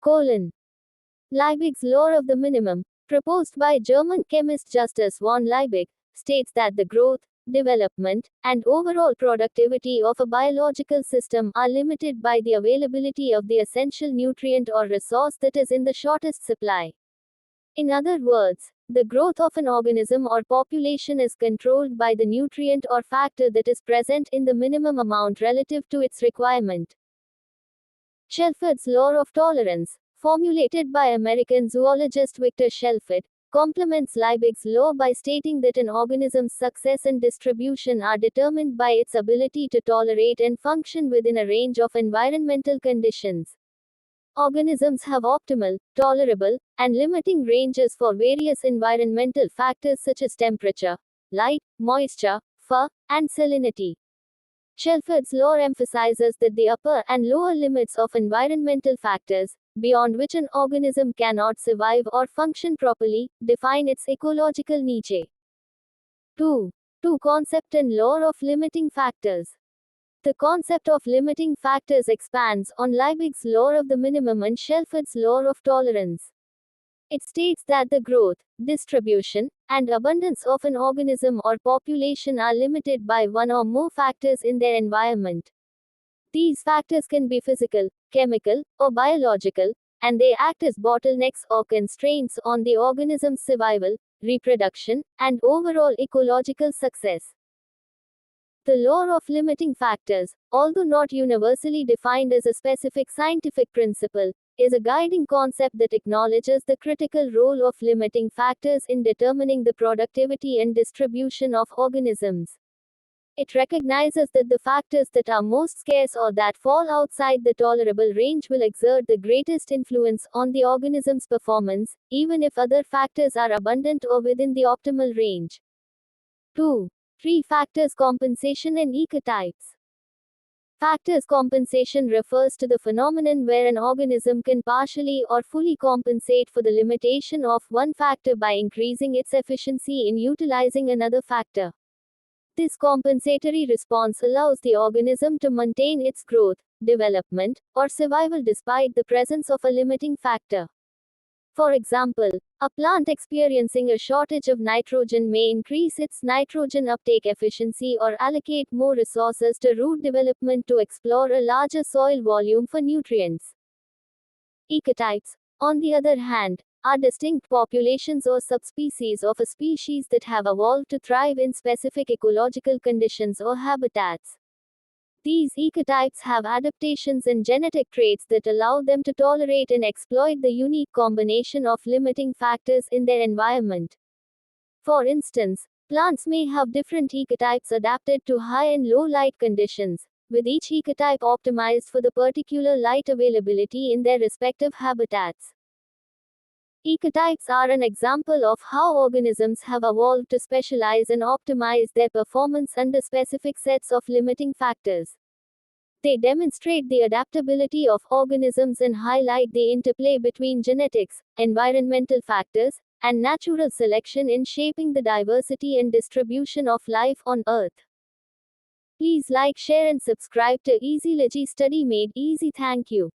Liebig's law of the minimum, proposed by German chemist Justus von Liebig, states that the growth, development, and overall productivity of a biological system are limited by the availability of the essential nutrient or resource that is in the shortest supply. In other words, the growth of an organism or population is controlled by the nutrient or factor that is present in the minimum amount relative to its requirement. Shelford's law of tolerance, formulated by American zoologist Victor Shelford, complements Liebig's law by stating that an organism's success and distribution are determined by its ability to tolerate and function within a range of environmental conditions. Organisms have optimal, tolerable, and limiting ranges for various environmental factors such as temperature, light, moisture, fur, and salinity. Shelford's law emphasizes that the upper and lower limits of environmental factors, beyond which an organism cannot survive or function properly, define its ecological niche. 2. Concept and law of limiting factors. The concept of limiting factors expands on Liebig's law of the minimum and Shelford's law of tolerance. It states that the growth, distribution, and abundance of an organism or population are limited by one or more factors in their environment. These factors can be physical, chemical, or biological, and they act as bottlenecks or constraints on the organism's survival, reproduction, and overall ecological success. The law of limiting factors, although not universally defined as a specific scientific principle, is a guiding concept that acknowledges the critical role of limiting factors in determining the productivity and distribution of organisms. It recognizes that the factors that are most scarce or that fall outside the tolerable range will exert the greatest influence on the organism's performance, even if other factors are abundant or within the optimal range. 2. 3 factors compensation and ecotypes. Factors compensation refers to the phenomenon where an organism can partially or fully compensate for the limitation of one factor by increasing its efficiency in utilizing another factor. This compensatory response allows the organism to maintain its growth, development, or survival despite the presence of a limiting factor. For example, a plant experiencing a shortage of nitrogen may increase its nitrogen uptake efficiency or allocate more resources to root development to explore a larger soil volume for nutrients. Ecotypes, on the other hand, are distinct populations or subspecies of a species that have evolved to thrive in specific ecological conditions or habitats. These ecotypes have adaptations and genetic traits that allow them to tolerate and exploit the unique combination of limiting factors in their environment. For instance, plants may have different ecotypes adapted to high and low light conditions, with each ecotype optimized for the particular light availability in their respective habitats. Ecotypes are an example of how organisms have evolved to specialize and optimize their performance under specific sets of limiting factors. They demonstrate the adaptability of organisms and highlight the interplay between genetics, environmental factors, and natural selection in shaping the diversity and distribution of life on Earth. Please like, share, and subscribe to Easylogy-study made easy. Thank you.